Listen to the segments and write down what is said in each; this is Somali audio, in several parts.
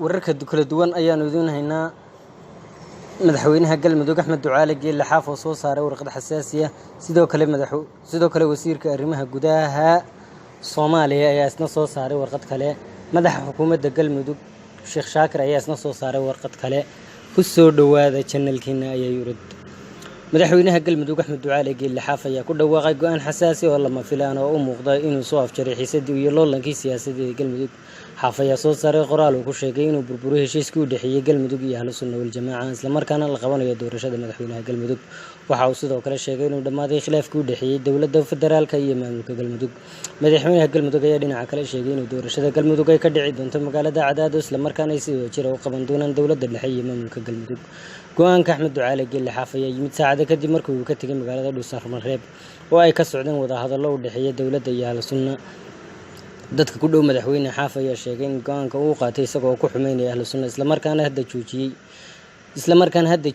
wararka kala duwan ayaanu idin haynaa madaxweynaha galmudug Axmed Ducaale Geelle Xaaf oo soo saaray warqad xasaasi ah sidoo kale wasiirka arrimaha gudaha Soomaaliya ayaa isna soo saaray warqad kale madaxa xukuumadda galmudug Sheekh Shaakir ayaa isna soo saaray warqad kale ku soo dhawaada channelkiina ayay yurad madaxweynaha galmudug Axmed Ducaale Geelle Xaaf ayaa ku dhawaaqay go'aan xasaasi oo lama filaan oo u muuqda inuu soo afjaray xiisadii iyo loolankii siyaasadeed ee galmudug Xaaf ayaa soo saaray qoraal uu ku sheegay inuu burburiyo heshiiskii u dhaxeeyay galmudug iyo ahlu sunna wal jamaa isla markaana la qabanayo doorashada madaxweynaha galmudug waxa uu sidoo kale sheegay inuu dhamaaday khilaafkii u dhaxeeyay dawladda federaalka iyo maamulka galmudug madaxweynaha galmudug ayaa dhinaca kale sheegay inuu doorashada galmudug ay ka dhici doonto magaalada Cadaado isla markaana ay si wadajir ah u qaban doonaan dawladda dhexe iyo maamulka galmudug go'aanka Axmed Ducaale Geelle Xaaf ayaa yimid saacado kadib markii uu ka tagay magaalada Dhuusamareeb oo ay ka socdeen wada hadallo u dhaxeeya dawladda iyo ahlu sunna dadka ku dhow madaxweyne Xaaf ayaa sheegay in go'aanka uu qaatay isagoo ku xumeynaya ahlu sunna isla markaana hadda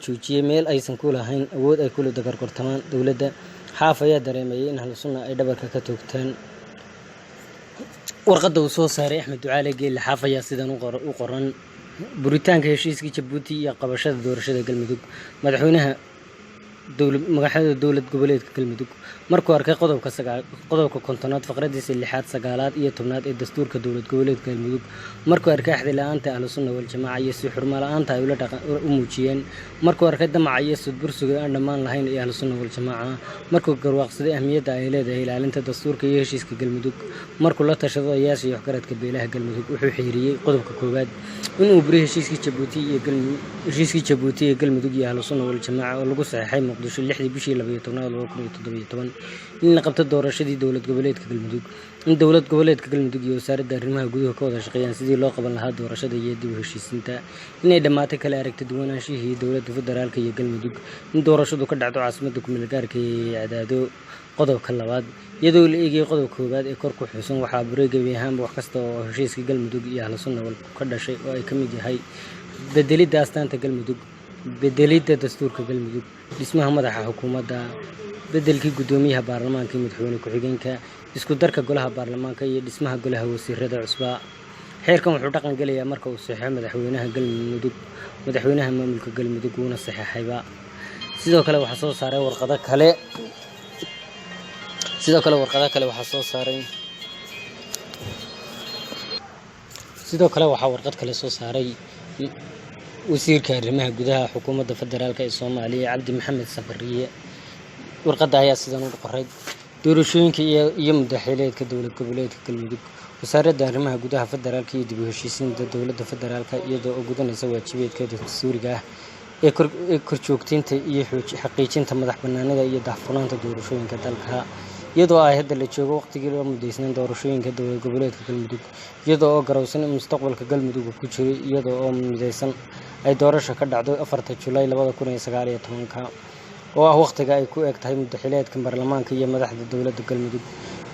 joojiyay meel aysan ku lahayn awood ay kula dagargortamaan dawladda Xaaf ayaa dareemayay in ahlu sunna ay dhabarka ka toogtaan warqadda uu soo saaray Axmed Ducaale Geelle Xaaf ayaa sidan u qoran buritaanka heshiiskii Jabuuti iyo qabashada doorashada galmudug madaxweynaha dowlad goboleedka galmudug markuu arkay qodobka kontonaad faqradiisa 6aad 9aad iyo 10aad ee dastuurka dowlad goboleedka galmudug markuu arkay axdi la'aanta ahlu sunna wal jamaa iyo si xurmo la'aanta ay u muujiyeen markuu arkay damaca iyo sudbursiga aan dhammaan lahayn ee ahlu sunna wal jamaa markuu garwaaqsaday ahmiyadda ay leedahay ilaalinta dastuurka iyo heshiiska galmudug markuu la tashado ayaasha iyo waxgaradka beelaha galmudug wuxuu xiriiriyay qodobka koowaad inuu buriyo heshiiskii Jabuuti iyo galmudug iyo ahlu sunna wal jamaa oo lagu saxeexay muqdisho 6 bishii 12 in la qabto doorashadii dowlad goboleedka galmudug in dowlad goboleedka galmudug iyo wasaaradda arrimaha gudaha ka wada shaqeeyaan sidii loo qaban lahaa doorashada iyo dib u heshiisiinta inay dhamaatay kala aragti duwanaanshihii dowladda federaalka iyo galmudug in doorashadu ka dhacdo caasimadda ku meel gaarka ee Cadaado qodobka labaad iyadoo la eegay qodobka koowaad ee kor ku xusan waxa bureegay ahaan wax kasta oo heshiiska galmudug iyo ahlu sunna wal ka dhashay oo ay ka mid yahay bedelidda astaanta galmudug bedelidda dastuurka galmudug dhismaha madaxa xukuumadda bedelkii gudoomiyaha baarlamaanka iyo madaxweyne ku-xigeenka isku darka golaha baarlamaanka iyo dhismaha golaha wasiirada cusba xeerkan wuxuu dhaqan galayaa marka uu saxeexo madaxweynaha maamulka galmudug uuna saxeexayba sidoo kale waxa soo saaray warqado kale waxa soo saaray warqad kale soo saaray wasiirka arrimaha gudaha xukuumadda federaalka ee Soomaaliya Cabdi Maxamed Safariye warqadda ayaa sidan u qoray doorashooyinka iyo madaxweynaha dowlad goboleedka galmudug wasaaradda arrimaha gudaha federaalka iyo dib u heshiisiinta dowladda federaalka iyadoo ugu danaysa waajibaadkeeda dastuuriga ah ee korjoogteynta iyo xaqiijinta madax bannaanida iyo daahfurnaanta doorashooyinka dalka iyadoo ay hadda la joogo waqtigii loo mudeysnaan doorashooyinka dowlad goboleedka galmudug iyadoo oo garowsan in mustaqbalka galmudug ku jiro iyadoo oo mideysan ay doorasho ka dhacdo 4 July 2019 oo ah waqtiga ay ku eg tahay madaxweynaha baarlamaanka iyo madaxda dowladda galmudug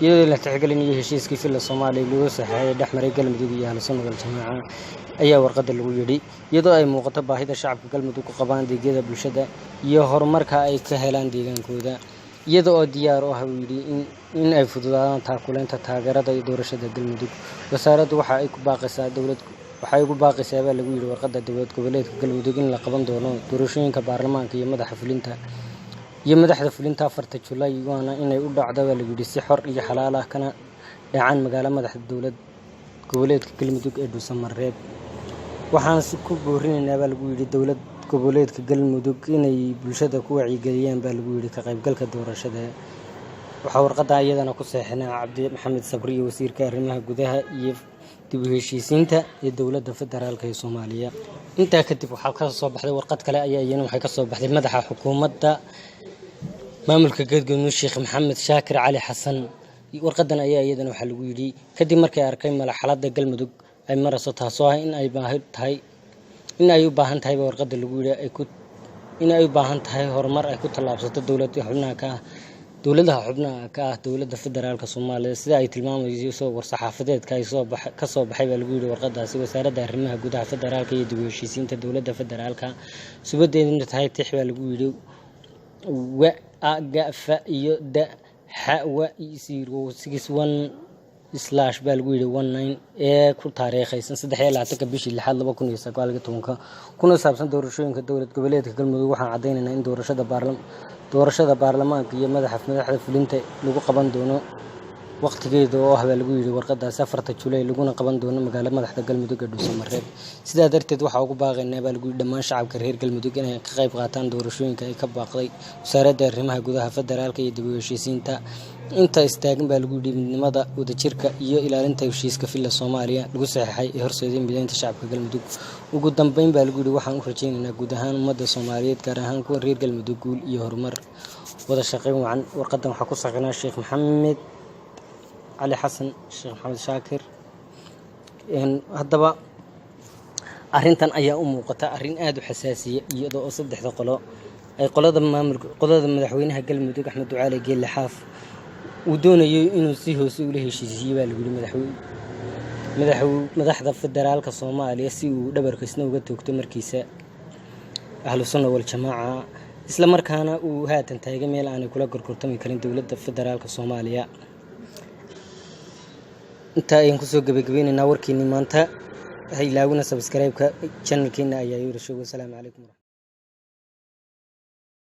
iyadoo la tixgelinayo heshiiskii filla Soomaaliya lagu saxeexay dhexmaray galmudug iyo ahlu sunna wal jamaa ayaa warqadda lagu yiri iyadoo ay muuqato baahida shacabka galmudug ku qabaan deegaanada bulshada iyo horumarka ay ka helaan deegaankooda iyadoo oo diyaar u ah in ay fududaadaan taakuleynta taageerada doorashada galmudug wasaaraddu waxa ay ugu baaqaysaa baa lagu yiri warqadda dowlad goboleedka galmudug in la qaban doono doorashooyinka baarlamaanka iyo madaxda fulinta 4 July waana inay u dhacdo baa lagu yiri si xor iyo xalaal ah kana dhacaan magaalada madaxda dowlad goboleedka galmudug ee Dhuusamareeb waxaan si ku boorinaynaa baa lagu yiri dowlad goboleedka galmudug inay bulshada ku wacyigeliyaan baa lagu yiri ka qaybgalka doorashada waxa warqadda iyadana ku saxeexnaa Cabdi Maxamed Safariye wasiirka arrimaha gudaha iyo dib u heshiisiinta ee dowladda federaalka ee Soomaaliya intaa kadib waxa ka soo baxday warqad kale iyana waxay ka soo baxday madaxa xukuumadda maamulka galmudug Sheekh Maxamed Shaakir Cali Xasan warqadan ayaa iyadana waxa lagu yiri kadib markay arkay malaxalada galmudug ay maraso taasoo ah in ay u baahan tahay warqadda lagu yiri in ay u baahan tahay horumar ay ku tallaabsato dowladda xubnaha ka ah dowladda federaalka Soomaaliya sida ay tilmaamayso war-saxaafadeedka ay ka soo baxay baa lagu yiri warqadaasi wasaaradda arrimaha gudaha federaalka iyo dib u heshiisiinta dowladda federaalka subadeedna tahay tix baa lagu yiri wa ga fa iyo da ha wa 061 slash baa lagu yidhi 19 ee ku taariikhaysan 23 bishii 6 2019 kuna saabsan doorashooyinka dowlad goboleedka Galmudug waxaan cadeynaynaa in doorashada baarlamaanka iyo madaxda fulinta lagu qaban doono waqtigeeda oo ah baa lagu yidhi warqadaas 4 July laguna qaban doono magaalada madaxda Galmudug ee Dhuusamareeb sidaa darteed waxa ugu baaqaynaa baa lagu yidhi dhammaan shacabka reer Galmudug inay ka qayb qaataan doorashooyinka ay ka baaqday wasaaradda arrimaha gudaha federaalka iyo dib u heshiisiinta inta istaagan baa lagu yidhi midnimada wadajirka iyo ilaalinta heshiiska filla Soomaaliya lagu saxeexay ee horseedin mideynta shacabka Galmudug ugu dambeyn baa lagu yidhi waxaan u rajaynaynaa guud ahaan ummadda Soomaaliyeed gaar ahaan kuwa reer Galmudug guul iyo horumar wada shaqeyn wacan warqadan waxa ku saxnaa Sheekh Maxamed علي حسن الشيخ محمد شاكر haddaba arrintan ayaa u muuqata arrin aad u xasaasiya iyadoo oo saddexda qolo ay qolada madaxweynaha Galmudug Axmed Ducaale Geelle Xaaf uu doonayo inuu si hoose ula heshiisiyo baa lagu yidhi madaxda federaalka Soomaaliya si uu dhabarkiisna uga toogto markiisa ahlu sunna wal jamaa isla markaana uu haatan taagay meel aan kula gorgortami karin dowladda federaalka Soomaaliya inta ayaan ku soo gabagabeynaa warkeenii maanta ha ilaawina subscribe-ka channel-keena ayaa yiri. Assalaamu calaykum.